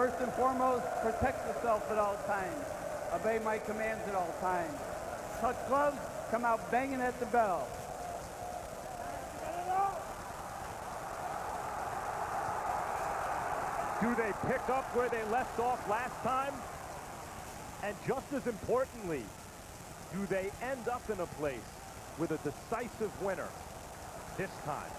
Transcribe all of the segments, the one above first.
First and foremost, protect yourself at all times. Obey my commands at all times. Touch gloves, come out banging at the bell. Do they pick up where they left off last time? And just as importantly, do they end up in a place with a decisive winner this time?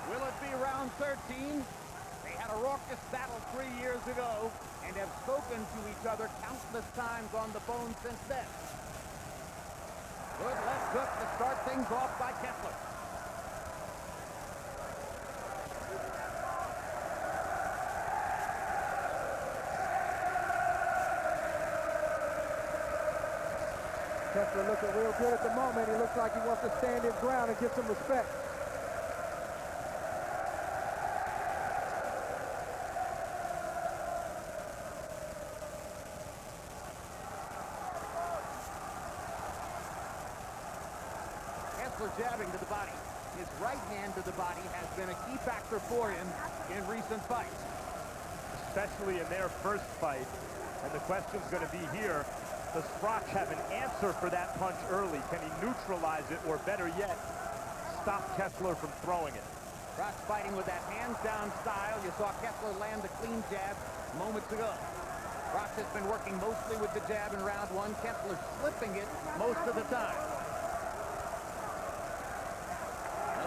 Will it be round 13? They had a raucous battle 3 years ago and have spoken to each other countless times on the phone since then. Good left hook to start things off by Kessler. Kessler looking real good at the moment. He looks like he wants to stand his ground and get some respect. Kessler jabbing to the body. His right hand to the body has been a key factor for him in recent fights. Especially in their first fight. And the question's going to be here, does Froch have an answer for that punch early? Can he neutralize it, or better yet, stop Kessler from throwing it? Froch fighting with that hands-down style. You saw Kessler land a clean jab moments ago. Froch has been working mostly with the jab in round one. Kessler slipping it most of the time.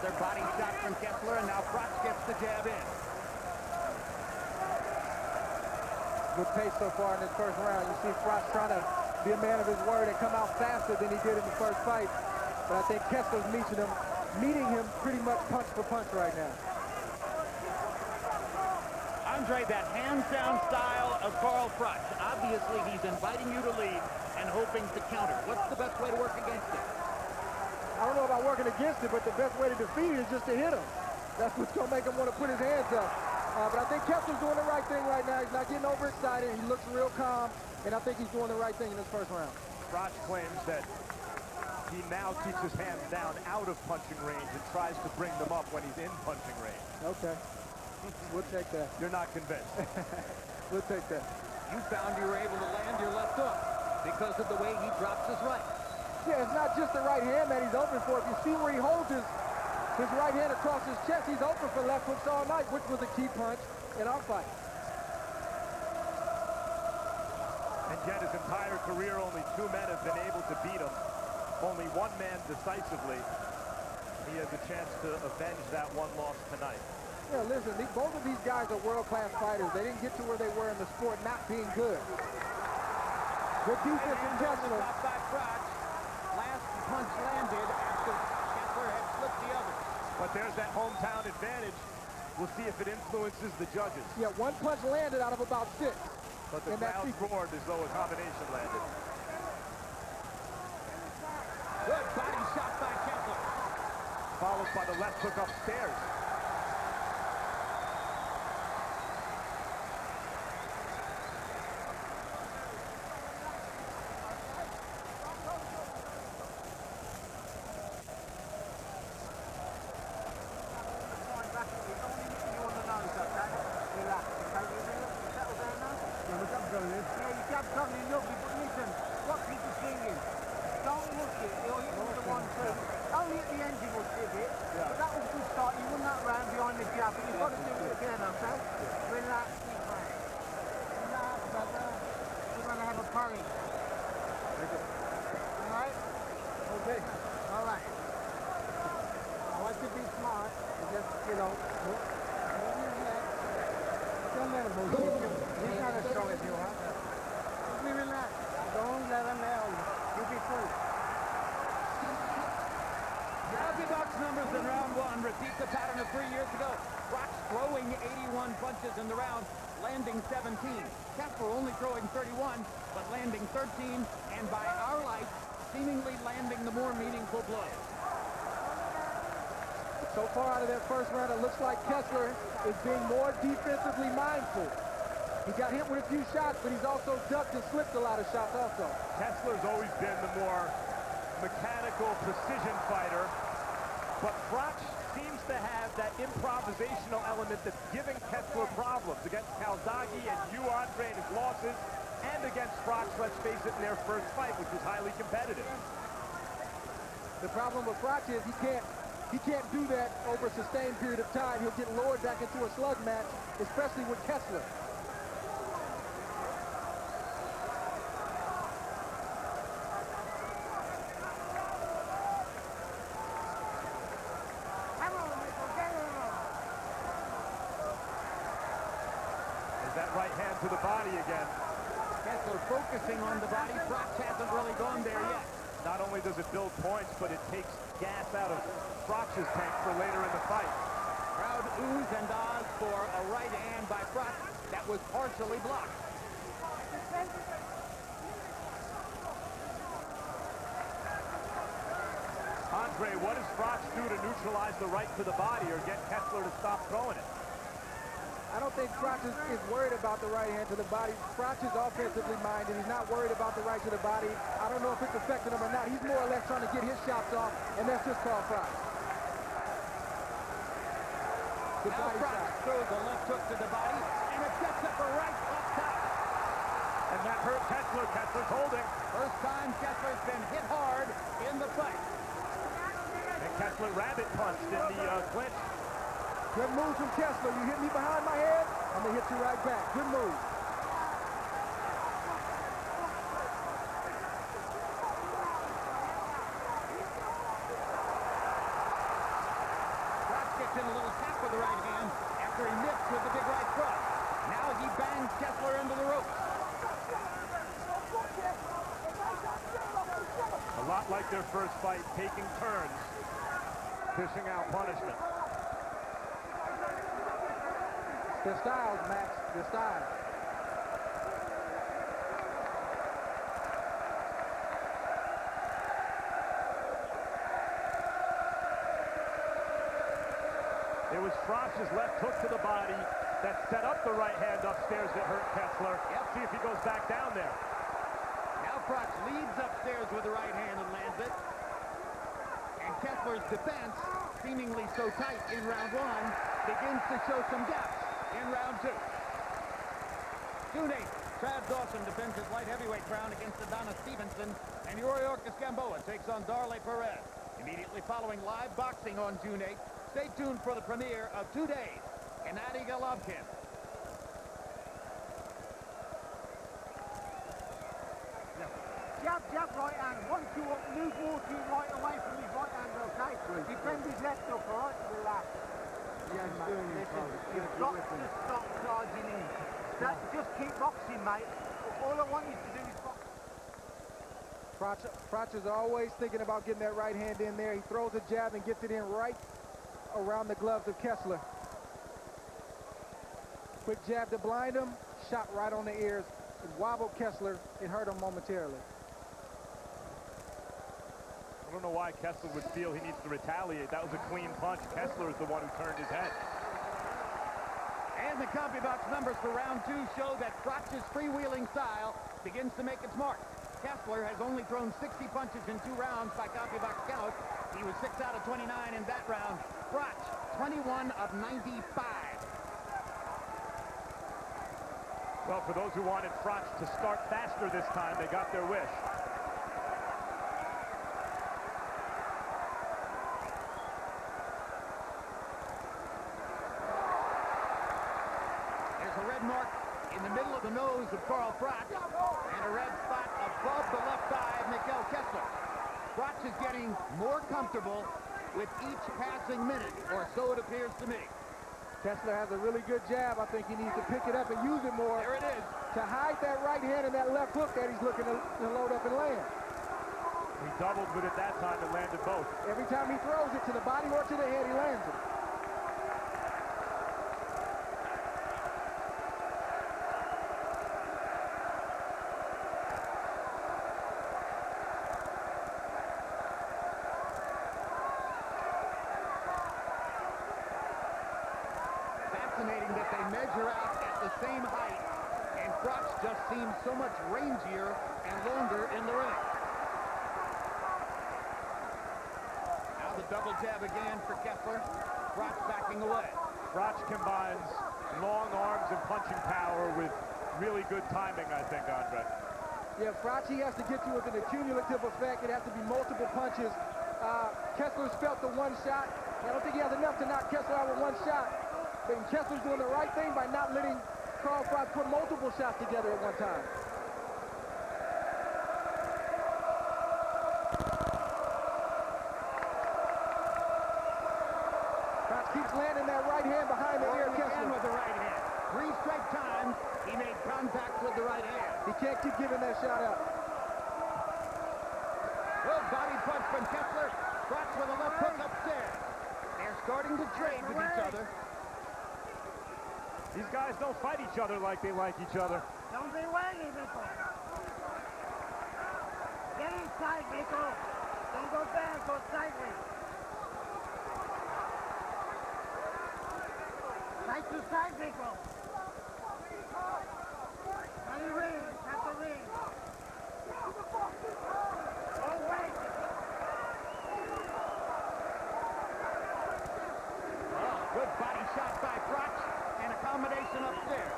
Another body shot from Kessler, and now Froch gets the jab in. Good pace so far in this first round. You see Froch trying to be a man of his word and come out faster than he did in the first fight. But I think Kessler's meeting him pretty much punch for punch right now. Andre, that hands-down style of Carl Froch. Obviously, he's inviting you to lead and hoping to counter. What's the best way to work against it? I don't know about working against it, but the best way to defeat it is just to hit him. That's what's going to make him want to put his hands up. But I think Kessler's doing the right thing right now. He's not getting overexcited. He looks real calm, and I think he's doing the right thing in this first round. Froch claims that he now keeps his hands down out of punching range and tries to bring them up when he's in punching range. Okay. We'll take that. You're not convinced? We'll take that. You found you were able to land your left hook because of the way he drops his right. Yeah, it's not just the right hand that he's open for. If you see where he holds his right hand across his chest, he's open for left hooks all night, which was a key punch in our fight. And yet his entire career, only 2 men have been able to beat him. Only 1 man decisively. He has a chance to avenge that one loss tonight. Yeah, listen, both of these guys are world-class fighters. They didn't get to where they were in the sport not being good. Good defense in Kessler. Stopped by Froch. Last punch landed after Kessler had slipped the other. But there's that hometown advantage. We'll see if it influences the judges. Yeah, 1 punch landed out of about 6. But the crowd roared as though a combination landed. Good body shot by Kessler. Followed by the left hook upstairs. Only at the end you will give it, but that was a good start. You wouldn't have punches in the round, landing 17. Kessler only throwing 31, but landing 13, and by our lights, seemingly landing the more meaningful blows. So far out of that first round, it looks like Kessler is being more defensively mindful. He got hit with a few shots, but he's also ducked and slipped a lot of shots also. Kessler's always been the more mechanical precision fighter, but Froch seems to have that improvisational element that's giving Kessler problems against Calzaghe and you, Andre, in his losses, and against Froch, let's face it, in their first fight, which was highly competitive. The problem with Froch is he can't do that over a sustained period of time. He'll get lowered back into a slug match, especially with Kessler. That right hand to the body again. Kessler focusing on the body. Froch hasn't really gone there yet. Not only does it build points, but it takes gas out of Froch's tank for later in the fight. Crowd oohs and ahs for a right hand by Froch that was partially blocked. Andre, what does Froch do to neutralize the right to the body or get Kessler to stop throwing it? I don't think Froch is worried about the right hand to the body. Froch is offensively minded. He's not worried about the right to the body. I don't know if it's affecting him or not. He's more or less trying to get his shots off, and that's just called Froch. Now Froch throws a left hook to the body, and it sets up a right up top. And that hurt Kessler. Kessler's holding. First time Kessler's been hit hard in the fight. And Kessler rabbit punched in the clinch. Good move from Kessler. You hit me behind my head, I'm going to hit you right back. Good move. Froch gets in a little tap with the right hand after he missed with the big right cross. Now he bangs Kessler into the ropes. A lot like their first fight, taking turns, dishing out punishment. Their styles, Max. Their styles. It was Froch's left hook to the body that set up the right hand upstairs that hurt Kessler. Yep. See if he goes back down there. Now Froch leads upstairs with the right hand and lands it. And Kessler's defense, seemingly so tight in round one, begins to show some gaps in round two. June 8th, Trav Dawson defends his light heavyweight crown against Adonis Stevenson, and Yuriorkis Gamboa takes on Darley Perez. Immediately following live boxing on June 8th, stay tuned for the premiere of 2 days in Gennady Golovkin. Jab, jab, right hand. 1, 2 up, move water right away from his right hand, okay? Defend his left up, all right? Relax. Yeah, listen, you've got to stop charging in. Just keep boxing, mate. All I want you to do is box. Froch is always thinking about getting that right hand in there. He throws a jab and gets it in right around the gloves of Kessler. Quick jab to blind him, shot right on the ears. It wobbled Kessler. It hurt him momentarily. I don't know why Kessler would feel he needs to retaliate. That was a clean punch. Kessler is the one who turned his head. And the CompuBox numbers for round two show that Froch's freewheeling style begins to make its mark. Kessler has only thrown 60 punches in 2 rounds by CompuBox count. He was 6 out of 29 in that round. Froch, 21 of 95. Well, for those who wanted Froch to start faster this time, they got their wish. There's a red mark in the middle of the nose of Carl Froch and a red spot above the left eye of Mikkel Kessler. Froch is getting more comfortable with each passing minute, or so it appears to me. Kessler has a really good jab. I think he needs to pick it up and use it more. There it is. To hide that right hand and that left hook that he's looking to load up and land. He doubled with it that time and landed both. Every time he throws it to the body or to the head, he lands it. that they measure out at the same height, and Froch just seems so much rangier and longer in the ring. Now the double jab again for Kessler. Froch backing away. Froch combines long arms and punching power with really good timing, I think, Andre. Yeah, Froch, he has to get you with an accumulative effect. It has to be multiple punches. Kessler's felt the one shot. I don't think he has enough to knock Kessler out with one shot. But Kessler's doing the right thing by not letting Carl Froch put multiple shots together at one time. Froch keeps landing that right hand behind the ear of Again Kessler. with the right hand. 3 straight times he made contact with the right hand. He can't keep giving that shot up. Good body punch from Kessler. Froch with a left hook upstairs. They're starting to trade with each other. These guys don't fight each other like they like each other. Don't be wary, Michael. Get inside, Michael. Don't go back, go sideways. Side to side, Michael. At the ring, at the ring. Oh, wait. Oh, good body shot by Froch and a combination upstairs.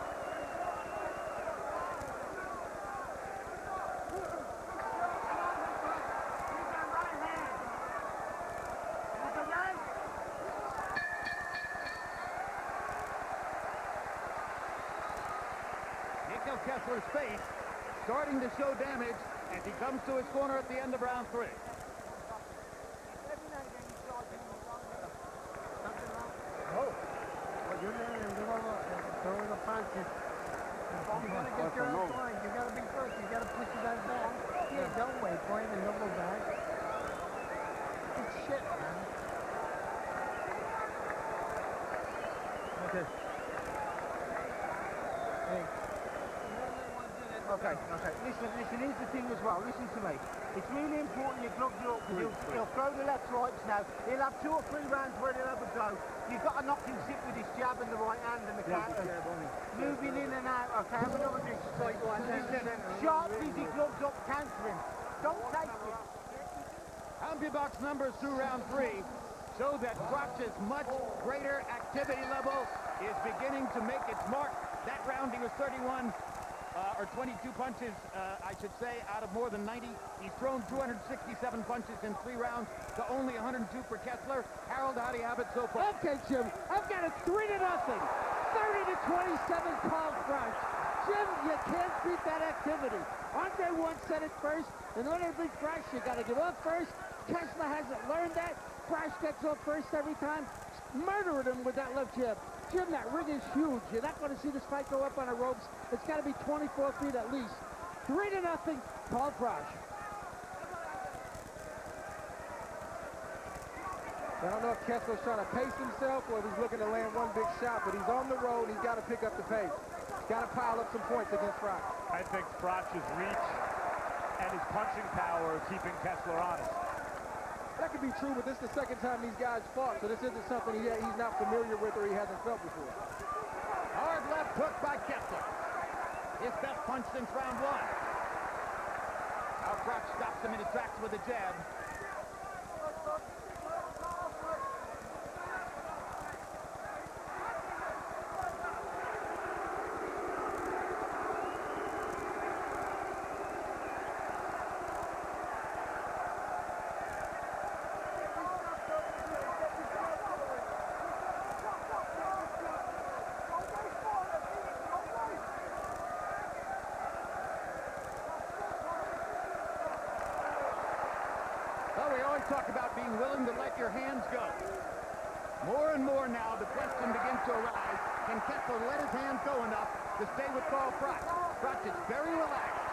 Kessler's face starting to show damage as he comes to his corner at the end of round 3. You gotta get your own line. You gotta be first. You gotta push your guys back. Yeah, don't wait for him and don't go back. It's shit, man. Okay. Hey. Okay. Listen, here's the thing as well. Listen to me. It's really important you gloves you up because he'll throw the left rights now. He'll have 2 or 3 rounds where he'll have a go. You've got to knock him sick with his jab and the right hand and the counter. Moving in and out, okay? Have another big straight one. Listen, sharp, easy gloves up, countering. Don't take it. Boundary box numbers through round 3 show that Froch's much greater activity level is beginning to make its mark. That round he was 31. Or 22 punches, I should say, out of more than 90. He's thrown 267 punches in 3 rounds to only 102 for Kessler. Harold, how do you have it so far? Okay, Jim, I've got it 3-0. 30-27 Carl Froch. Jim, you can't beat that activity. Andre once said it first, in order to beat Froch, you got to give up first. Kessler hasn't learned that. Froch gets up first every time. Murdering him with that left jab. Jim, that ring is huge. You're not going to see this fight go up on the ropes. It's got to be 24 feet at least. 3-0, Carl Froch. I don't know if Kessler's trying to pace himself or if he's looking to land one big shot, but he's on the road. He's got to pick up the pace. He's got to pile up some points against Froch. I think Froch's reach and his punching power are keeping Kessler honest. That could be true, but this is the second time these guys fought, so this isn't something he's not familiar with or he hasn't felt before. Hard left hook by Kessler. His best punch since round 1. Now Froch stops him in his tracks with a jab. Talk about being willing to let your hands go. More and more now, the question begins to arise. Can Kessler let his hands go enough to stay with Carl Froch? Froch is very relaxed.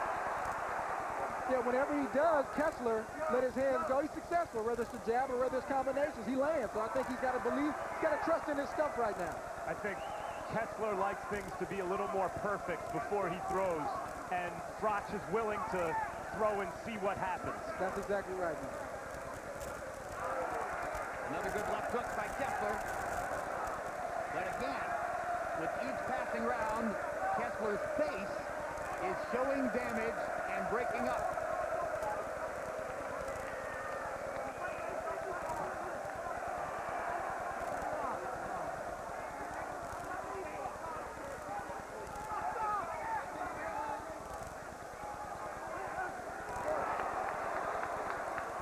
Yeah, whenever he does, Kessler let his hands go. He's successful, whether it's the jab or whether it's combinations. He lands, so I think he's got to believe, he's got to trust in his stuff right now. I think Kessler likes things to be a little more perfect before he throws, and Froch is willing to throw and see what happens. That's exactly right, man. Another good left hook by Kessler. But again, With each passing round, Kessler's face is showing damage and breaking up.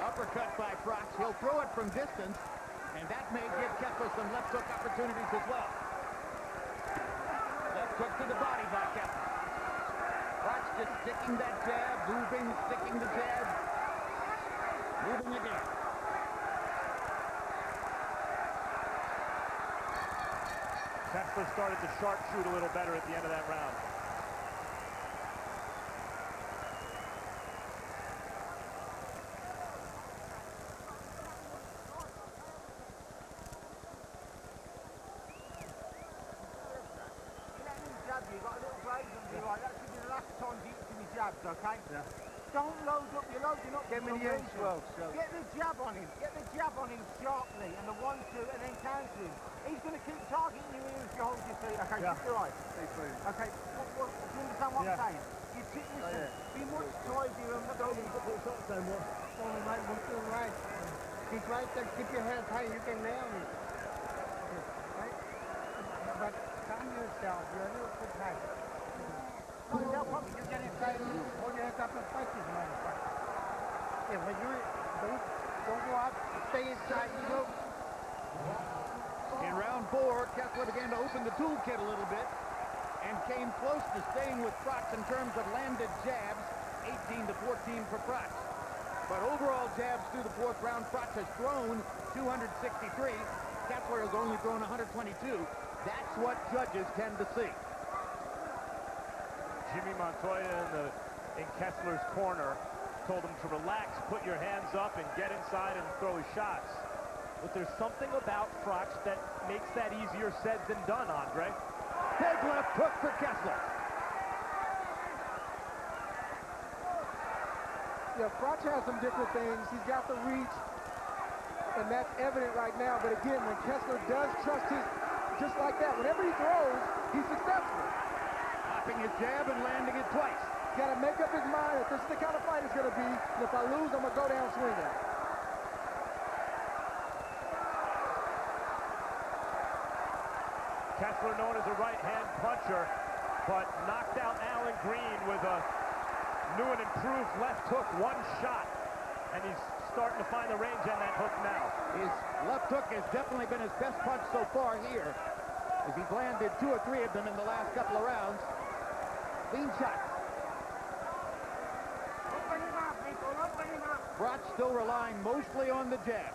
Uppercut by Froch. He'll throw it from distance, and that may give Kessler some left hook opportunities as well. Left hook to the body by Kessler. Froch just sticking that jab, moving, sticking the jab, moving again. Kessler started to sharpshoot a little better at the end of that round. You've got a little blaze on you, right? That should be the last time you hit your jabs, okay? Yeah. Don't load up your loading up. Give me the inch well, so. Get the jab on him. Get the jab on him sharply and the 1-2 and then counter him. He's going to keep targeting you even if you hold your feet. Okay, Yeah. keep your eyes. Stay free. Okay, do you understand what I'm saying? You listen, be much tidier and don't Only right, one to the right. Keep right there, keep your head high, you can nail me. Right? But calm yourself, you're a little bit tight. no problem. You get inside, hold your head up and fight this motherfucker. Yeah, when you're, don't go out, stay inside, you go. In round 4, Kessler began to open the toolkit a little bit and came close to staying with Froch in terms of landed jabs, 18 to 14 for Froch. But overall jabs through the 4th round, Froch has thrown 263. Kessler has only thrown 122. That's what judges tend to see. Jimmy Montoya in Kessler's corner told him to relax, put your hands up, and get inside and throw his shots. But there's something about Froch that makes that easier said than done, Andre. Big left hook for Kessler. Yeah, Froch has some different things. He's got the reach, and that's evident right now. But again, when Kessler does trust his, just like that, whenever he throws, he's successful. Popping his jab and landing it twice. He's got to make up his mind that this is the kind of fight it's going to be. And if I lose, I'm going to go down swinging. Kessler known as a right-hand puncher, but knocked out Alan Green with a new and improved left hook, one shot. And he's starting to find the range on that hook now. His left hook has definitely been his best punch so far here, as he's landed 2 or 3 of them in the last couple of rounds. Clean shot. Open him up, people, open him up. Froch still relying mostly on the jab.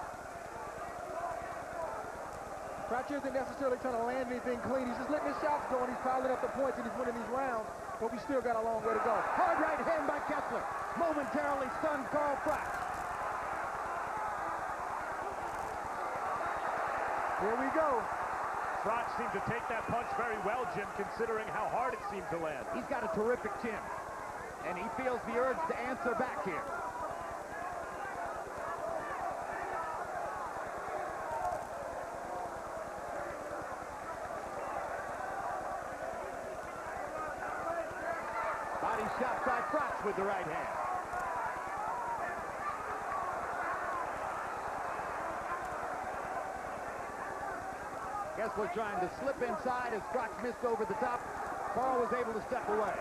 Froch isn't necessarily trying to land anything clean. He's just letting his shots go, and he's piling up the points, and he's winning these rounds. But we still got a long way to go. Hard right hand by Kessler. Momentarily stunned Carl Froch. Here we go. Froch seemed to take that punch very well, Jim, considering how hard it seemed to land. He's got a terrific chin, and he feels the urge to answer back here. Body shot by Froch with the right hand. Kessler trying to slip inside as Froch missed over the top. Carl was able to step away.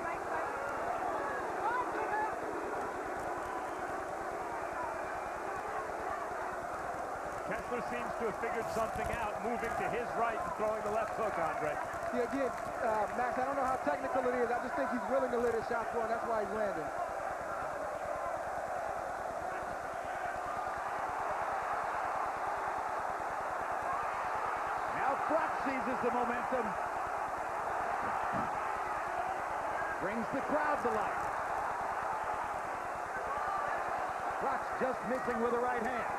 Kessler seems to have figured something out, moving to his right and throwing the left hook, Andre. See, again, Max, I don't know how technical it is. I just think he's willing to let his shots go, and that's why he's landing. Now Froch seizes the momentum. Brings the crowd to life. Froch just missing with the right hand.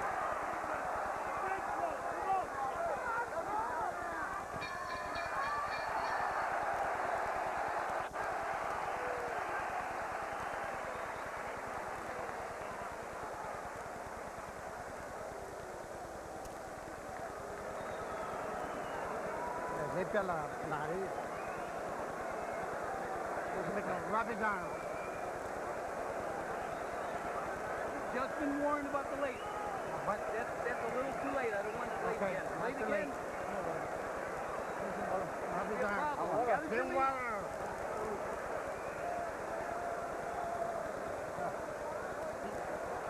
They fell out. Grab his arm. Just been warned about the late. But That's a little too late. I don't want it late okay, again. not Late too again? late. Grab his No arm. problem. Gather Bring your water.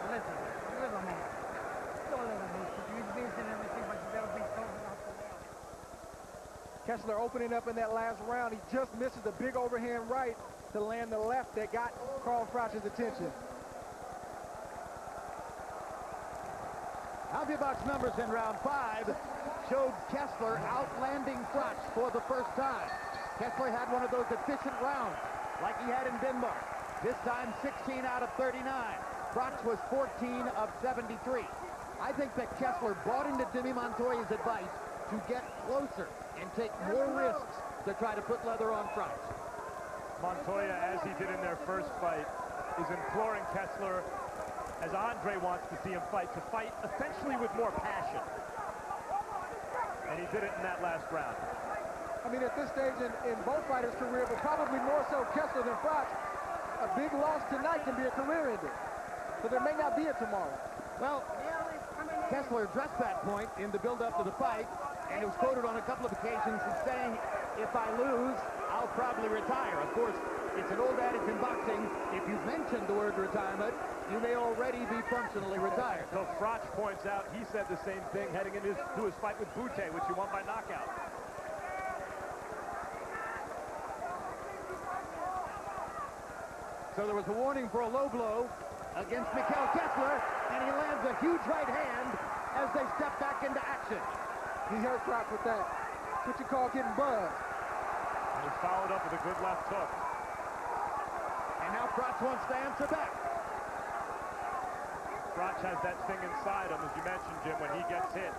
Listen, little man. Don't let him miss it. He's missing everything, but you better be close enough to that. Kessler opening up in that last round. He just misses the big overhand right to land the left that got Carl Froch's attention. Box numbers in round 5 showed Kessler outlanding Froch for the first time. Kessler had one of those efficient rounds like he had in Denmark. This time 16 out of 39. Froch was 14 of 73. I think that Kessler bought into Jimmy Montoya's advice to get closer and take more risks to try to put leather on Froch. Montoya, as he did in their first fight, is imploring Kessler, as Andre wants to see him fight essentially with more passion. And he did it in that last round. I mean, at this stage in both fighters' career, but probably more so Kessler than Froch, a big loss tonight can be a career ender. So there may not be a tomorrow. Well, Kessler addressed that point in the build-up to the fight, and it was quoted on a couple of occasions as saying, if I lose, I'll probably retire. Of course, it's an old adage in boxing, if you've mentioned the word retirement, you may already be functionally retired. So Froch points out he said the same thing heading into his fight with Butte, which he won by knockout. So there was a warning for a low blow against Mikhail Kessler, and he lands a huge right hand as they step back into action. He hurt Froch with that. What you call getting buzzed. And he followed up with a good left hook. And now Froch wants to answer back. Froch has that thing inside him, as you mentioned, Jim, when he gets hit,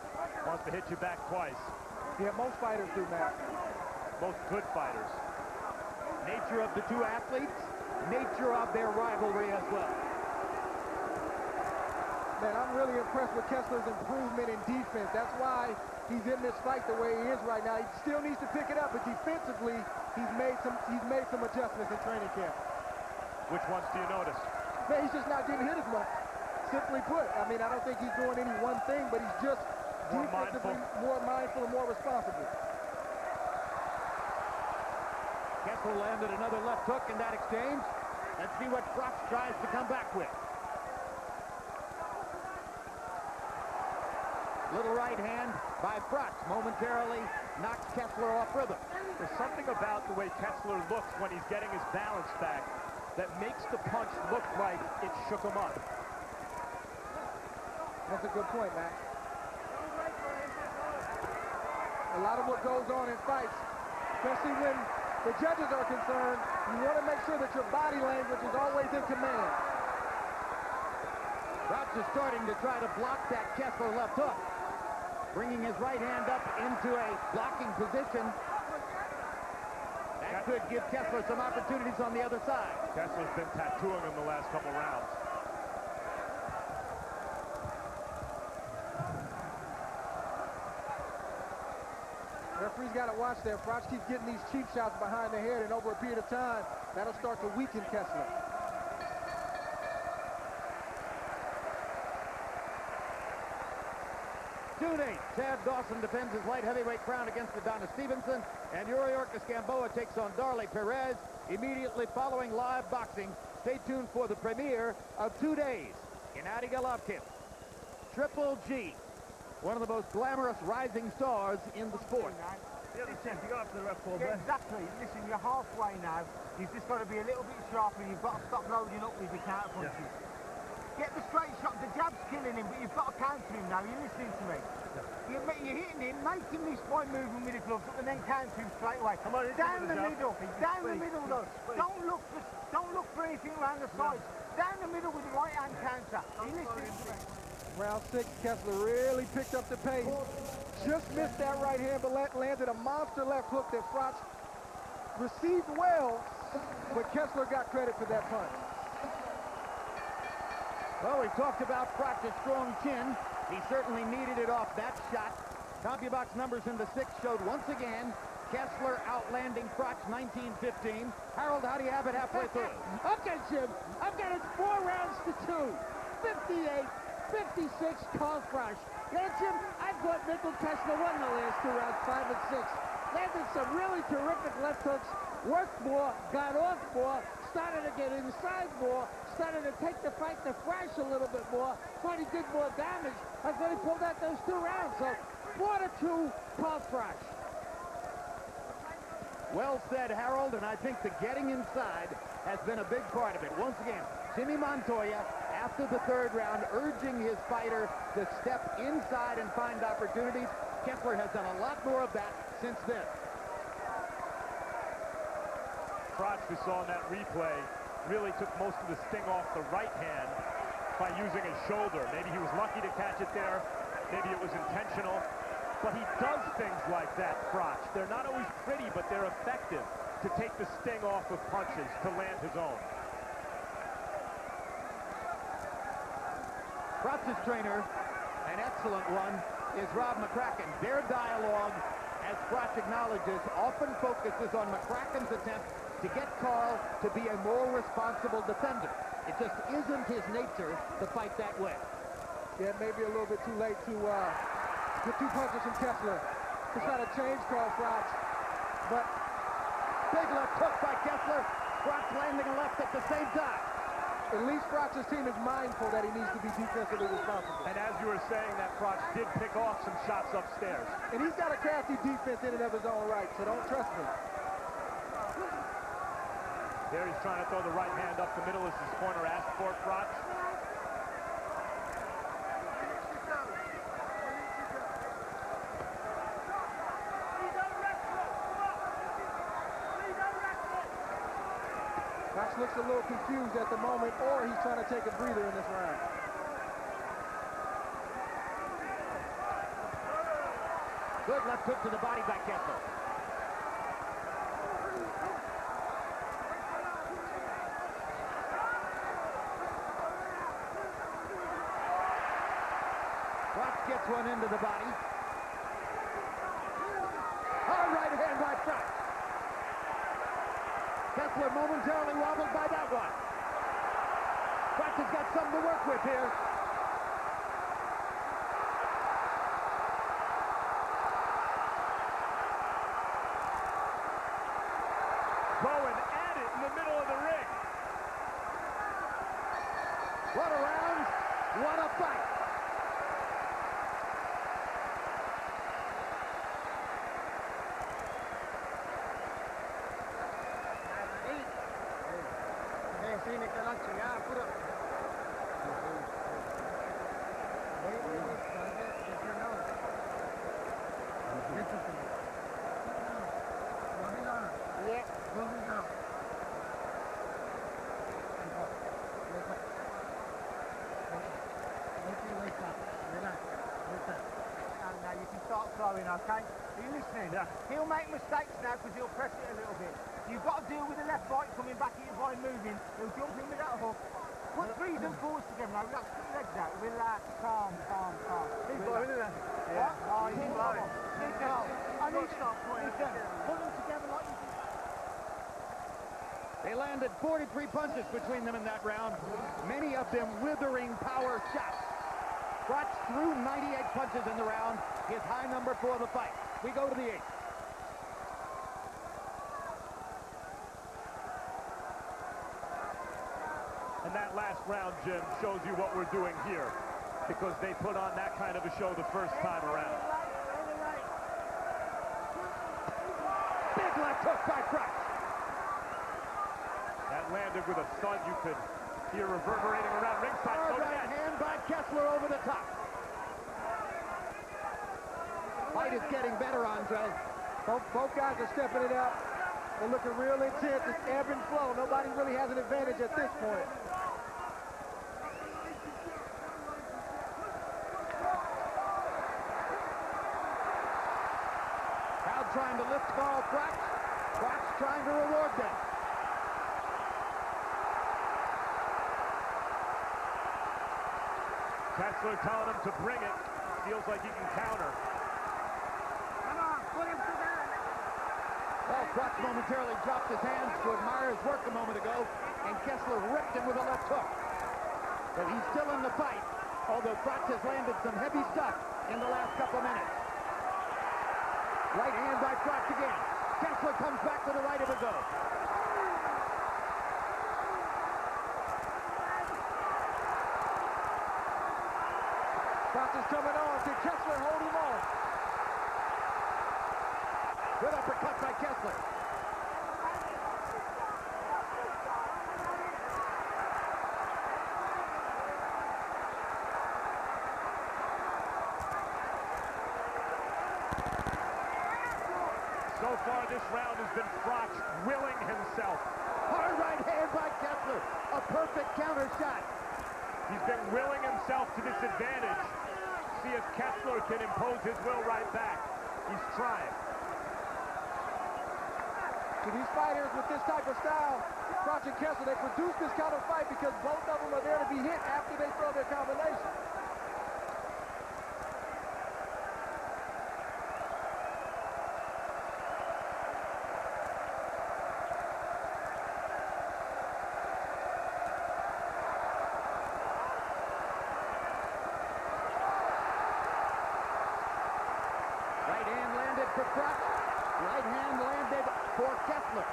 wants to hit you back twice. Yeah, most fighters do, Matt. Most good fighters. Nature of the two athletes, nature of their rivalry as well. Man, I'm really impressed with Kessler's improvement in defense. That's why he's in this fight the way he is right now. He still needs to pick it up, but defensively, he's made some adjustments in training camp. Which ones do you notice? Man, he's just not getting hit as much. Simply put, I mean, I don't think he's doing any one thing, but he's just More defensively mindful. more mindful and more responsible. Kessler landed another left hook in that exchange. Let's see what Froch tries to come back with. Little right hand by Froch momentarily knocks Kessler off rhythm. There's something about the way Kessler looks when he's getting his balance back that makes the punch look like it shook him up. That's a good point, Matt. A lot of what goes on in fights, especially when the judges are concerned, you want to make sure that your body language is always in command. Froch is starting to try to block that Kessler left hook, bringing his right hand up into a blocking position. That could give Kessler some opportunities on the other side. Kessler's been tattooing him the last couple rounds. Referee's got to watch there. Froch keeps getting these cheap shots behind the head, and over a period of time, that'll start to weaken Kessler. June 8th, Chad Dawson defends his light heavyweight crown against Adonis Stevenson, and Yuri Orcus-Gamboa takes on Darley Perez immediately following live boxing. Stay tuned for the premiere of 2 days in Adi Golovkin. Triple G, one of the most glamorous rising stars in the sport. Listen, you got up to the ref ball, exactly. Listen, you're halfway now. You've just got to be a little bit sharper. You've got to stop loading up with your counter punches. Get the straight shot. The jab's killing him, but you've got to counter him now. You're listening to me. You're hitting him, making this point movement with the gloves up, and then counter him straight away. Come on, down the middle. Down the middle, though. Don't look for anything around the sides. Down the middle with the right hand counter. Are you listening to me? Round 6, Kessler really picked up the pace. Just missed that right hand, but landed a monster left hook that Froch received well, but Kessler got credit for that punch. Well, we've talked about Froch's strong chin. He certainly needed it off that shot. CompuBox numbers in the 6th showed once again Kessler outlanding Froch 19-15. Harold, how do you have it halfway through? Okay, Jim. I've got it 4 rounds to 2. 58, 56, Carl Froch. You know, Jim, I thought Mikkel Kessler won the last 2 rounds, 5 and 6. Landed some really terrific left hooks, worked more, got off more, started to get inside more, started to take the fight to Froch a little bit more, thought he did more damage. I thought he pulled out those 2 rounds. So 4-2, Carl Froch. Well said, Harold, and I think the getting inside has been a big part of it. Once again, Jimmy Montoya, after the 3rd round, urging his fighter to step inside and find opportunities. Kessler has done a lot more of that since then. Froch, we saw in that replay, really took most of the sting off the right hand by using his shoulder. Maybe he was lucky to catch it there. Maybe it was intentional. But he does things like that, Froch. They're not always pretty, but they're effective to take the sting off of punches to land his own. Froch's trainer, an excellent one, is Rob McCracken. Their dialogue, as Froch acknowledges, often focuses on McCracken's attempt to get Carl to be a more responsible defender. It just isn't his nature to fight that way. Yeah, maybe a little bit too late to get 2 punches from Kessler. He's got to change Carl Froch. But big left hook by Kessler. Froch landing a left at the same time. at least Froch's team is mindful that he needs to be defensively responsible. And as you were saying, that Froch did pick off some shots upstairs. And he's got a crafty defense in and of his own right, so don't trust him. There he's trying to throw the right hand up the middle as his corner asked for Froch. Froch looks a little confused at the moment, or he's trying to take a breather in this round. Good left hook to the body by Kessler. Froch gets one into the body. Hard right hand by Froch. Kessler momentarily wobbled by that one. Froch has got something to work with here. Going at it in the middle of the ring. What a round, what a fight. Now you can start throwing, okay? Are you listening? Yeah. He'll make mistakes now because he'll press it a little bit. You've got to deal with the left right coming back at you by moving. He'll jump in with that hook. Put 3s and 4s together now. Relax, put your legs out. Relax, calm. He's blowing, isn't it? Yeah. Oh, he's blowing. He's calm. I need to start putting them together. Put them together like you do. They landed 43 punches between them in that round, many of them withering power shots. Froch threw 98 punches in the round, his high number for the fight. We go to the 8th. And that last round, Jim, shows you what we're doing here, because they put on that kind of a show the first time around. Big left hook by Froch. That landed with a thud you could hear reverberating around ringside. Hard right hand by Kessler over the top. Fight is getting better, Andre. Both guys are stepping it up. They're looking real intense. It's ebb and flow. Nobody really has an advantage at this point. Crowd trying to lift Carl Froch. Froch trying to reward them. Kessler telling him to bring it. Feels like he can counter. Come on, put him together. Froch momentarily dropped his hands to admire his work a moment ago, and Kessler ripped him with a left hook. But he's still in the fight, although Froch has landed some heavy stuff in the last couple minutes. Right hand by Froch again. Kessler comes back to the right of his own. Froch is coming on. Can Kessler hold him off? Good uppercut by Kessler. So far, this round has been Froch willing himself. Hard right hand by Kessler. A perfect counter shot. He's been willing himself to this advantage. See if Kessler can impose his will right back. He's trying. To these fighters with this type of style, Froch and Kessler, they produce this kind of fight because both of them are there to be hit after they throw their combination. Right hand landed for Froch. Right hand landed for Kessler.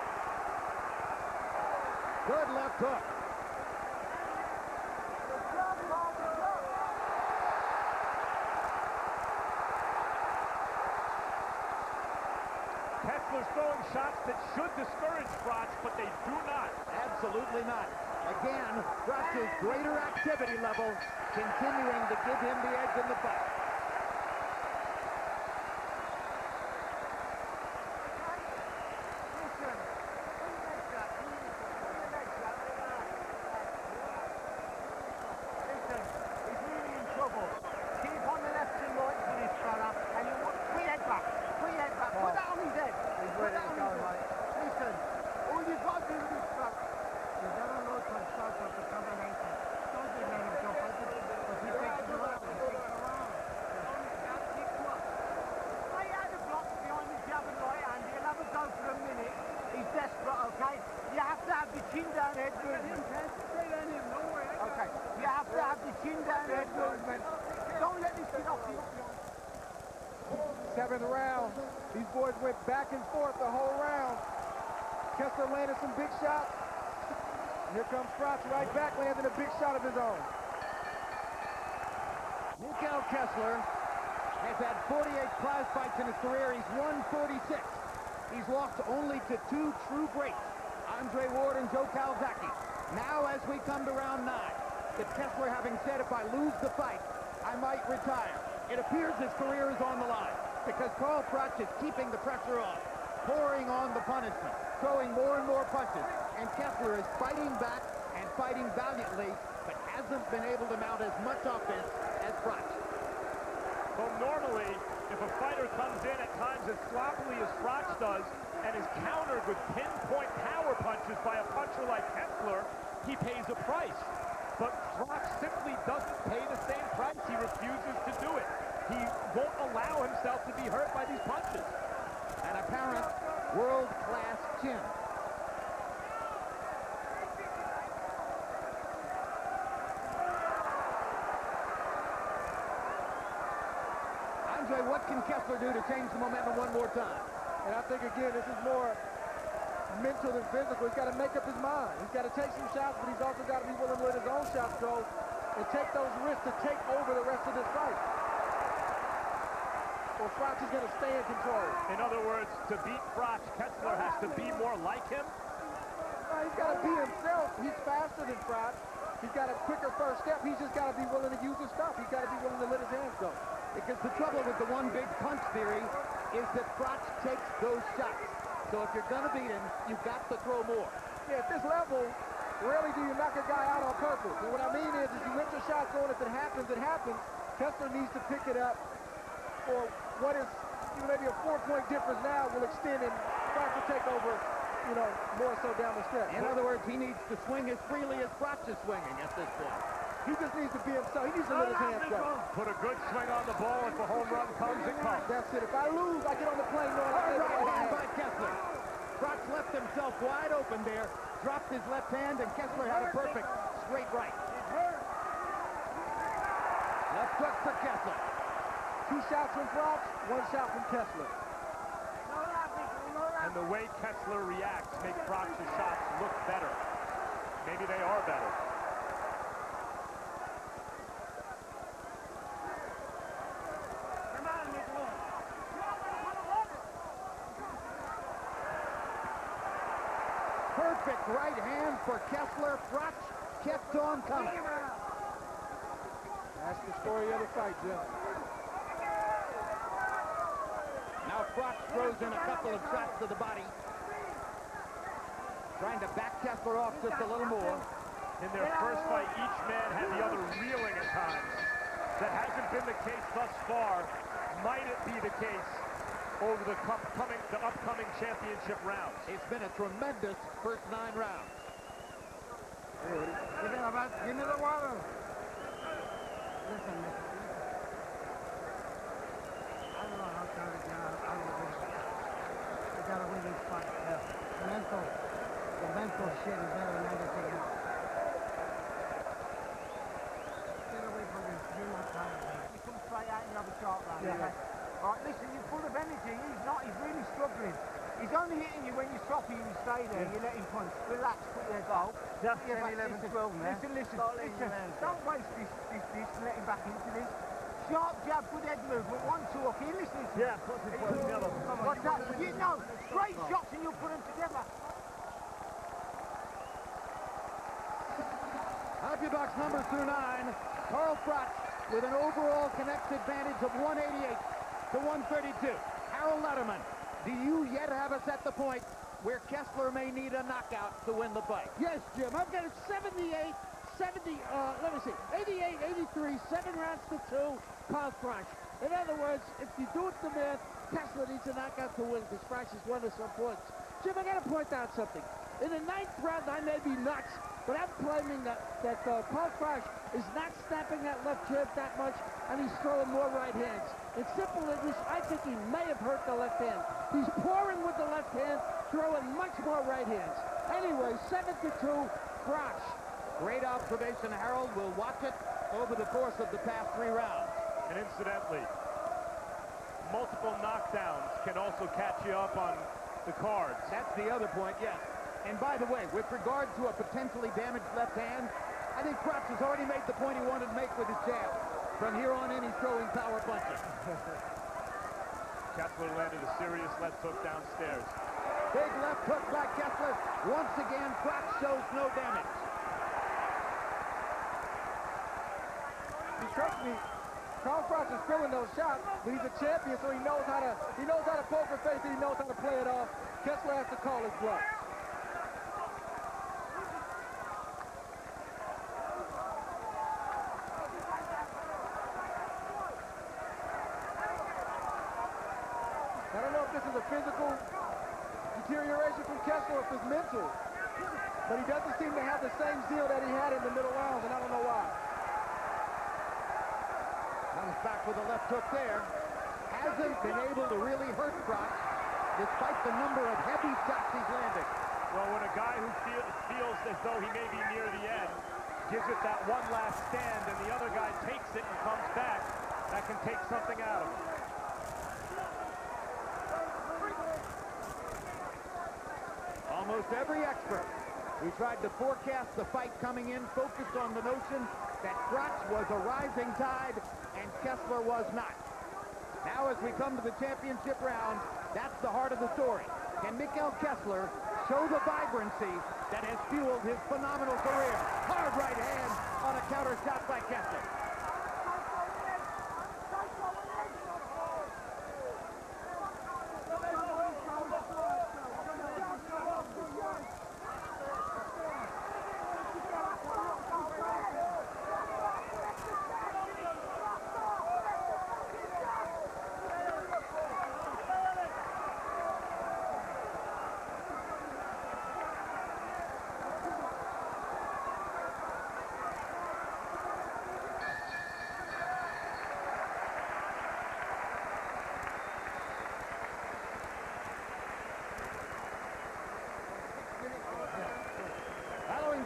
Good left hook. Kessler's throwing shots that should discourage Froch, but they do not. Absolutely not. Again, Froch's greater activity level continuing to give him the edge in the fight. Seventh round. These boys went back and forth the whole round. Kessler landed some big shots. Here comes Froch right back, landing a big shot of his own. Mikhail Kessler has had 48 prize fights in his career. He's won 46. He's lost only to two true greats, Andre Ward and Joe Calzaghe. Now as we come to round 9, with Kessler having said, if I lose the fight, I might retire. It appears his career is on the line because Carl Froch is keeping the pressure on, pouring on the punishment, throwing more and more punches, and Kessler is fighting back and fighting valiantly, but hasn't been able to mount as much offense as Froch. So normally, if a fighter comes in at times as sloppily as Froch does and is countered with pinpoint power punches by a puncher like Kessler, he pays a price. But Froch simply doesn't pay the same price. He refuses to do it. He won't allow himself to be hurt by these punches. An apparent world-class chin. Andre, what can Kessler do to change the momentum one more time? And I think, again, this is more mental than physical. He's got to make up his mind. He's got to take some shots, but he's also got to be willing to let his own shots go and take those risks to take over the rest of this fight. Or Froch is going to stay in control. In other words, to beat Froch, Kessler has to be more like him. He's got to be himself. He's faster than Froch. He's got a quicker first step. He's just got to be willing to use his stuff. He's got to be willing to let his hands go. Because the trouble with the one big punch theory is that Froch takes those shots. So if you're going to beat him, you've got to throw more. Yeah, at this level, rarely do you knock a guy out on purpose. And what I mean is you let your shots go, and if it happens, it happens. Kessler needs to pick it up for what is maybe a 4-point difference now will extend and Froch will take over, more so down the stretch. In other words, he needs to swing as freely as Froch is swinging at this point. He just needs to be himself. He needs to let his hands go. Put a good swing on the ball. If a home run comes, it comes. That's it. If I lose, I get on the plane knowing I Hard did right all I hand had. by Kessler. Froch left himself wide open there, dropped his left hand, and Kessler had a perfect straight right. Left hook for Kessler. 2 shots from Froch, 1 shot from Kessler. And the way Kessler reacts make Froch's shots look better. Maybe they are better. Perfect right hand for Kessler. Froch kept on coming. That's the story of the fight, Jim. Now Froch throws in a couple of shots to the body. Trying to back Kessler off just a little more. In their first fight, each man had the other reeling at times. That hasn't been the case thus far. Might it be the case over the upcoming championship rounds? It's been a tremendous first 9 rounds. Give me the water. Listen. I don't know how to get out of this. We gotta win this fight. The mental shit is better than anything else. Get away from this. You're not tired. You come straight out and you have a shot round. Yeah. Okay? All right, listen, you're full of energy. He's not. He's really struggling. He's only hitting you when you're stopping you stay there. You let him punch. Relax, put your goal. Just 10, Yeah, but 11, listen, 12, man. listen. Start letting your hands go. Don't waste this, let him back into this. Sharp jab, good head movement, 1, 2, okay, listen. Yeah, put this one together. Come on. What's that? You know, great shots and you'll put them together. Box numbers through 9. Carl Froch with an overall connect advantage of 188 to 132. Harold Letterman, do you yet have us at the point where Kessler may need a knockout to win the fight? Yes, Jim. I've got it 78, 70, let me see, 88, 83, 7 rounds to 2, Carl Froch. In other words, if you do it the math, Kessler needs a knockout to win because Froch has won us some points. Jim, I got to point out something. In the 9th round, I may be nuts, but I'm claiming that Carl Froch is not snapping that left jab that much, and he's throwing more right hands. In simple English, I think he may have hurt the left hand. He's pouring with the left hand, throwing much more right hands. Anyway, 7-2, Froch. Great observation, Harold. We'll watch it over the course of the past 3 rounds. And incidentally, multiple knockdowns can also catch you up on the cards. That's the other point, yes. And by the way, with regard to a potentially damaged left hand, I think Froch has already made the point he wanted to make with his jab. From here on in, he's throwing power punches. Kessler landed a serious left hook downstairs. Big left hook by Kessler. Once again, Froch shows no damage. Trust me, Carl Froch is feeling those shots, but he's a champion, so he knows how to poker face it, he knows how to play it off. Kessler has to call his bluff. I don't know if this is a physical deterioration from Kessler or if it's mental, but he doesn't seem to have the same zeal that he had in the middle rounds, and I don't know why. Comes back with a left hook there. Hasn't been able to really hurt Froch, despite the number of heavy shots he's landing. Well, when a guy who feels as though he may be near the end gives it that one last stand and the other guy takes it and comes back, that can take something out of him. Almost every expert who tried to forecast the fight coming in focused on the notion that Froch was a rising tide and Kessler was not. Now as we come to the championship round, that's the heart of the story. Can Mikkel Kessler show the vibrancy that has fueled his phenomenal career? Hard right hand on a counter shot by Kessler.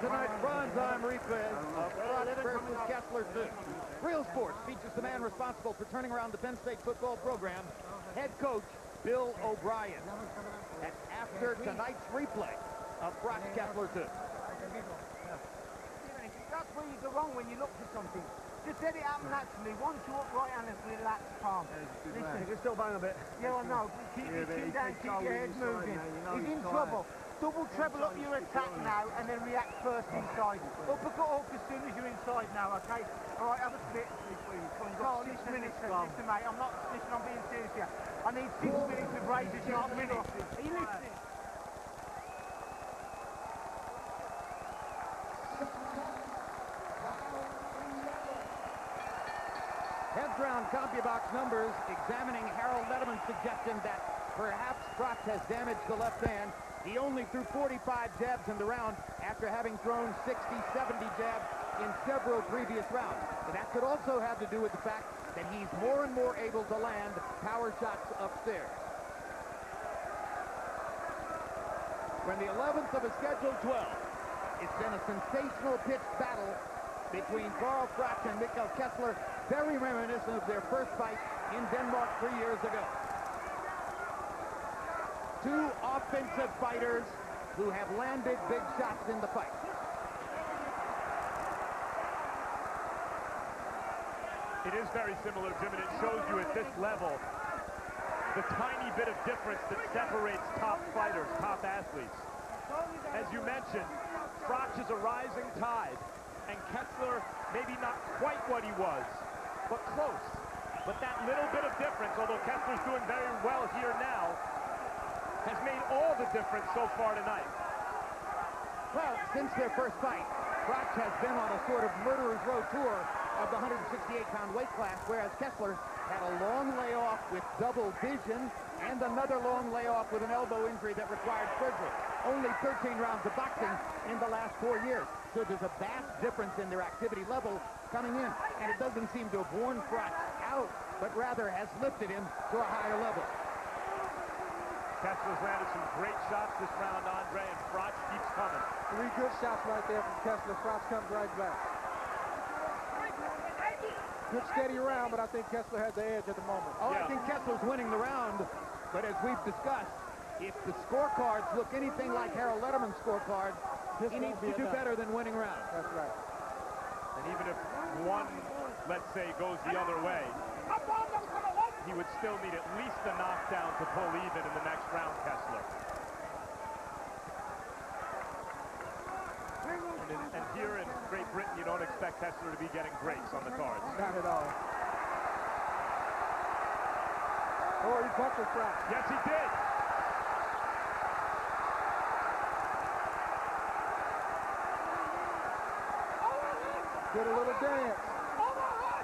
tonight's primetime replay of Froch versus Kessler 2. Real Sports features the man responsible for turning around the Penn State football program, head coach Bill O'Brien. That's after tonight's replay of Froch Kessler 2. That's where you go wrong when you look for something. Just let it happen naturally. 1, 2 up, right hand, and relax, calm. Listen, You can still bang a bit. yeah, I know. Keep your chin down, keep your head moving. He's in trouble. Double, treble up your attack now, and then react first inside. Uppercut hook as soon as you're inside now, okay? All right, have a spit. No, 6 minutes. Listen, mate, I'm being serious here. I need 6 minutes of razor sharp minutes. Are you listening? Heads round CompuBox numbers examining Harold Letterman's suggestion that perhaps Froch has damaged the left hand. He only threw 45 jabs in the round after having thrown 60, 70 jabs in several previous rounds. And that could also have to do with the fact that he's more and more able to land power shots upstairs. When the 11th of a scheduled 12, it's been a sensational pitched battle between Carl Froch and Mikkel Kessler, very reminiscent of their first fight in Denmark 3 years ago. Two offensive fighters who have landed big shots in the fight. It is very similar, Jim, and it shows you at this level the tiny bit of difference that separates top fighters, top athletes. As you mentioned, Froch is a rising tide, and Kessler maybe not quite what he was, but close. But that little bit of difference, although Kessler's doing very well here now, has made all the difference so far tonight. Well, since their first fight, Froch has been on a sort of murderer's row tour of the 168-pound weight class, whereas Kessler had a long layoff with double vision and another long layoff with an elbow injury that required surgery. Only 13 rounds of boxing in the last 4 years. So there's a vast difference in their activity level coming in, and it doesn't seem to have worn Froch out, but rather has lifted him to a higher level. Kessler's landed some great shots this round, Andre, and Froch keeps coming. 3 good shots right there from Kessler. Froch comes right back. Good steady round, but I think Kessler has the edge at the moment. Oh, Yeah. I think Kessler's winning the round, but as we've discussed, if the scorecards look anything like Harold Letterman's scorecard, he needs to do better than winning rounds. That's right. And even if one, let's say, goes the other way, he would still need at least a knockdown to pull even in the next round, Kessler. And here in Great Britain, you don't expect Kessler to be getting breaks on the cards. Not at all. Oh, he buckled Froch. Yes, he did. Did a little dance.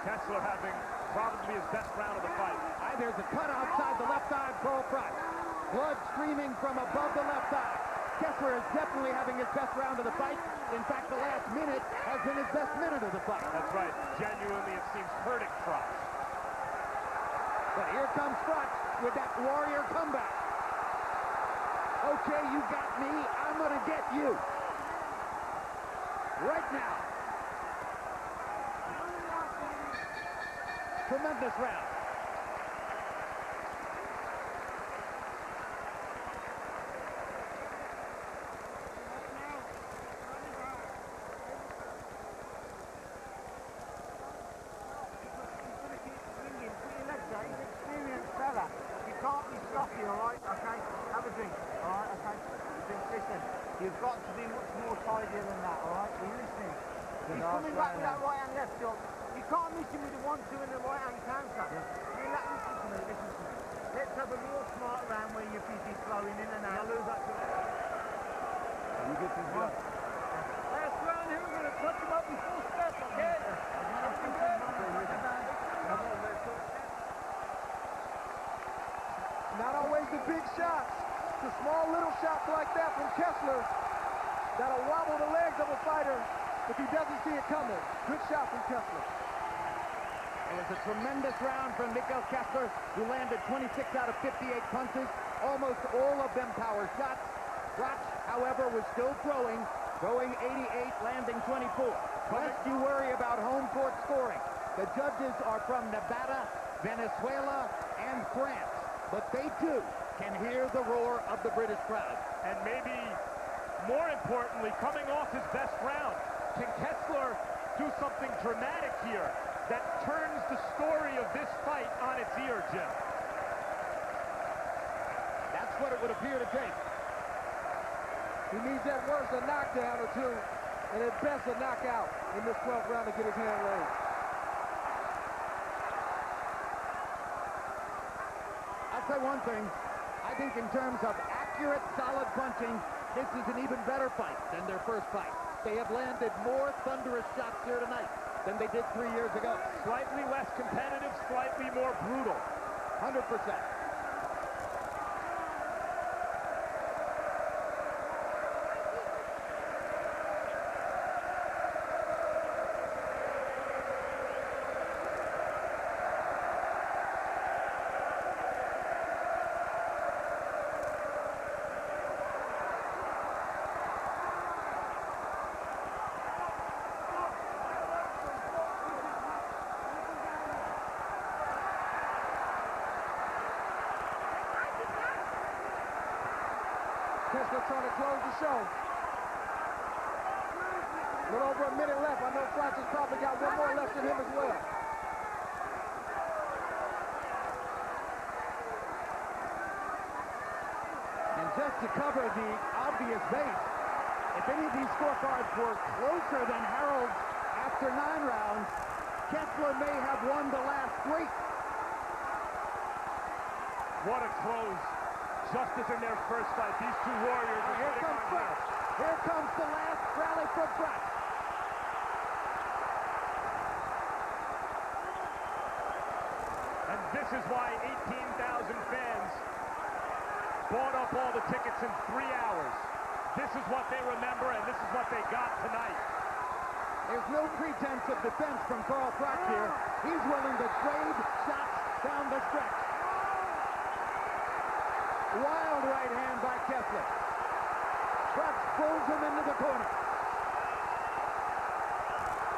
Kessler having probably his best round of the fight. There's a cut outside the left eye of Carl Froch. Blood streaming from above the left eye. Kessler is definitely having his best round of the fight. In fact, the last minute has been his best minute of the fight. That's right. Genuinely, it seems hurting Froch. But here comes Froch with that warrior comeback. Okay, you got me. I'm going to get you. Right now. Tremendous round. You've got to be much more tidier than that, all right? Are you listening? He's coming back with that right hand left hook. You can't miss him with the 1-2 and the right hand counter. Listen to me, listen to me. Let's have a real smart round where you're busy flowing in and out. Lose that to you get this job. Last round here, we're going to touch him up in full step, okay? Not always the big shots. The small little shots like that from Kessler that'll wobble the legs of a fighter if he doesn't see it coming. Good shot from Kessler. It was a tremendous round from Mikkel Kessler, who landed 26 out of 58 punches, almost all of them power shots. Froch, however, was still throwing throwing 88, landing 24. Lest you worry about home court scoring. The judges are from Nevada, Venezuela, and France. But they, too, can hear the roar of the British crowd. And maybe more importantly, coming off his best round, can Kessler do something dramatic here that turns the story of this fight on its ear, Jim? That's what it would appear to take. He needs at worst a knockdown or two, and at best a knockout in this 12th round to get his hand raised. I'll say one thing. I think in terms of accurate, solid punching, this is an even better fight than their first fight. They have landed more thunderous shots here tonight than they did 3 years ago. Slightly less competitive, slightly more brutal. 100%. Kessler trying to close the show. A little over a minute left. I know Froch has probably got one more left in him as well. And just to cover the obvious base, if any of these scorecards were closer than Harold's after 9 rounds, Kessler may have won the last 3. What a close. Just as in their first fight, these two warriors are Here putting comes on Froch. Here comes the last rally from Froch. And this is why 18,000 fans bought up all the tickets in 3 hours. This is what they remember, and this is what they got tonight. There's no pretense of defense from Carl Froch here. He's willing to trade shots down the stretch. Wild right hand by Kessler. Froch pulls him into the corner.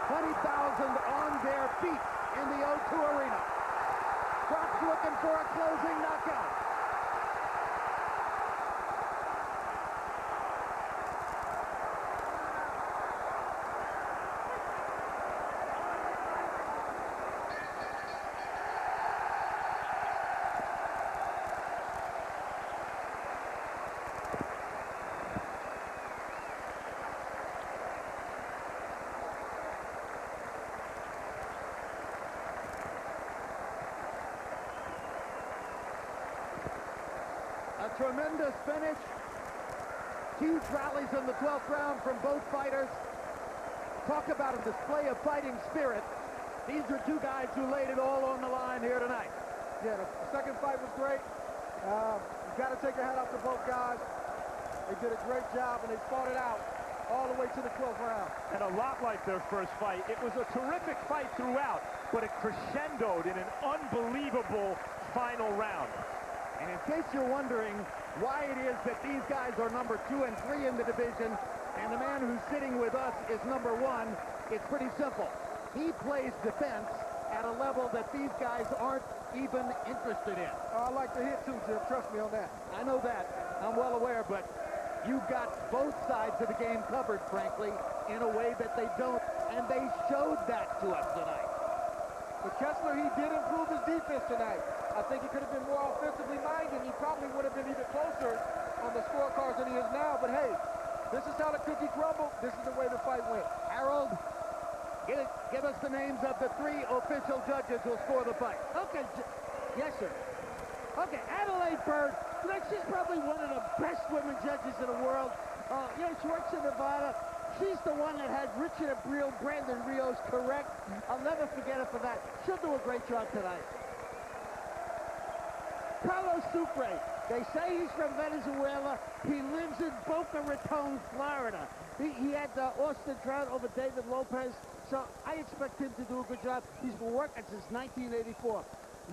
20,000 on their feet in the O2 Arena. Froch looking for a closing knockout. A tremendous finish. Huge rallies in the 12th round from both fighters. Talk about a display of fighting spirit. These are two guys who laid it all on the line here tonight. Yeah, the second fight was great. You've got to take a hat off to both guys. They did a great job, and they fought it out all the way to the 12th round. And a lot like their first fight, it was a terrific fight throughout, but it crescendoed in an unbelievable final round. And in case you're wondering why it is that these guys are number 2 and 3 in the division, and the man who's sitting with us is number 1, it's pretty simple. He plays defense at a level that these guys aren't even interested in. I like to hit too, Jim. Trust me on that. I know that. I'm well aware, but you've got both sides of the game covered, frankly, in a way that they don't, and they showed that to us tonight. But Kessler, he did improve his defense tonight. I think he could have been more offensively minded. He probably would have been even closer on the scorecards than he is now. But hey, this is how the cookie crumbled. This is the way the fight went. Harold, give us the names of the 3 official judges who'll score the fight. Okay, yes, sir. Okay, Adelaide Bird. You know, she's probably one of the best women judges in the world. You know, she works in Nevada. She's the one that had Richard Abril, Brandon Rios correct. I'll never forget her for that. She'll do a great job tonight. Carlos Sucre. They say he's from Venezuela. He lives in Boca Raton, Florida. He had Austin Trout over David Lopez. So I expect him to do a good job. He's been working since 1984.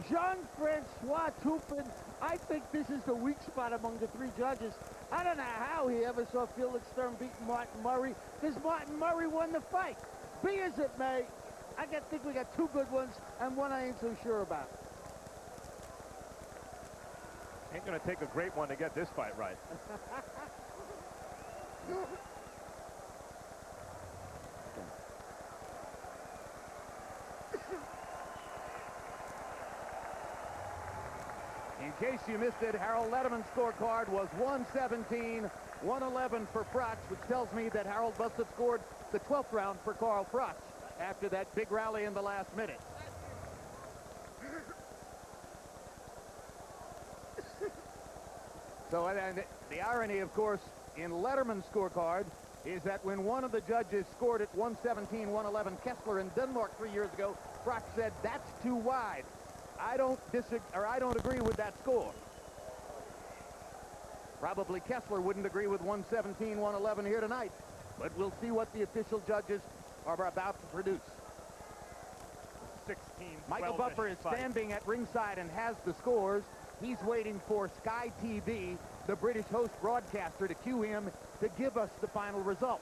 Jean-Francois Toupin. I think this is the weak spot among the 3 judges. I don't know how he ever saw Felix Sturm beating Martin Murray, because Martin Murray won the fight. Be as it may, I think we got two good ones, and one I ain't so sure about. Ain't going to take a great one to get this fight right. In case you missed it, Harold Letterman's scorecard was 117-111 for Froch, which tells me that Harold must have scored the 12th round for Carl Froch after that big rally in the last minute. So, and the irony, of course, in Letterman's scorecard is that when one of the judges scored it 117-111 Kessler in Denmark 3 years ago, Froch said, "That's too wide. I don't agree with that score." Probably Kessler wouldn't agree with 117-111 here tonight, but we'll see what the official judges are about to produce. 16. Michael Buffer is standing at ringside and has the scores. He's waiting for Sky TV, the British host broadcaster, to cue him to give us the final result.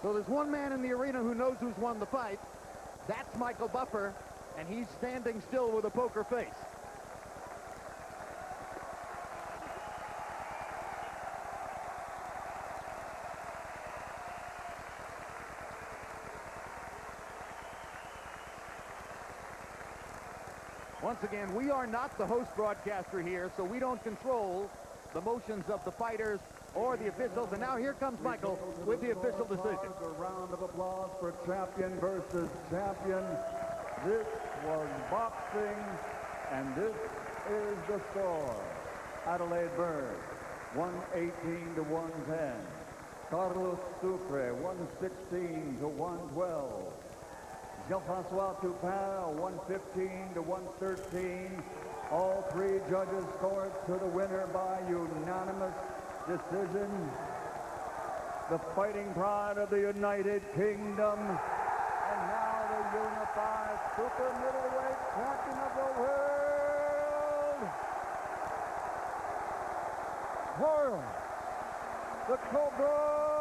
So there's one man in the arena who knows who's won the fight. That's Michael Buffer, and he's standing still with a poker face. Once again, we are not the host broadcaster here, so we don't control the motions of the fighters or the officials. And now here comes Michael with the official decision. A round of applause for champion versus champion. This was boxing, and this is the score. Adelaide Bird, 118-110. Carlos Sucre, 116-112. Jean-Francois Toupin, 115-113. All three judges scored to the winner by unanimous decision. The fighting pride of the United Kingdom. And now the unified super middleweight champion of the world. Harold, the Cobra